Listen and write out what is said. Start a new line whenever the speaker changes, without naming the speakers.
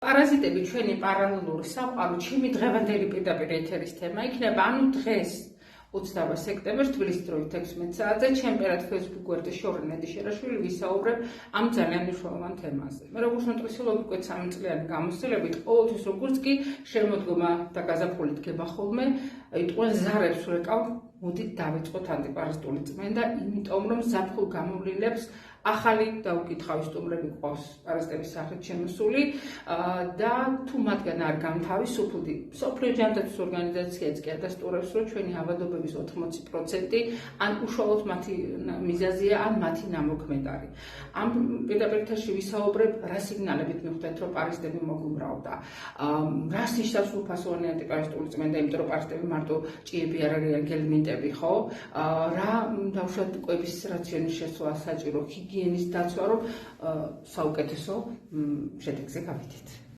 პარაზიტები ჩვენი პარალელური საყვარლო, ჩემი დღევანდელი პირდაპირ ეთერის თემა იქნება, ანუ დღეს 20 სექტემბერს თბილისის დროით 16 საათზე ჩემ პირად Facebook გვერდზე შორენ ნედიშერაშვილი ვისაუბრებ ამ ძალიან მნიშვნელოვან თემაზე. მე როგორც ნუტრიციოლოგი უკვე 3 წლიანი გამოცდილებით ყოველთვის როგორც კი შემოდგომა და გაზაფხული დგება ხოლმე, იტყვენ ზარებს ვეკავ, მოდით დავიწყოთ ანტიპარაზიტული წმენდა, იმიტომ რომ ზაფხულ გამოვლინებს ახალი დაუკითხავი სტუმრები გვყავს პარაზიტების სახით შემოსული და თუ მათგან არ განთავისუფლდი, მსოფლიო ჯანდაცვის ორგანიზაციაც კი ადასტურებს, რომ ჩვენი ავადობების 80% ან უშუალოდ მათი მიზეზია, ან მათი ნამოქმედარი. ამ პირდაპირ ეთერში ვისაუბრებ, რა სიგნალებით მივხვდეთ, რომ პარაზიტები მოგუმრავდა, რას ნიშნავს უფასოვანი ანტიპარაზიტული წმენდა, იმიტომ რომ პარაზიტები მარტო ჭიები არ არიან, გელმინტები, ხო? რა დავუშვათ კვების რაციონის შესვლა საჭირო, ჰიგიენის დაცვა, რომ საუკეთესო შედეგზე გავიდეთ.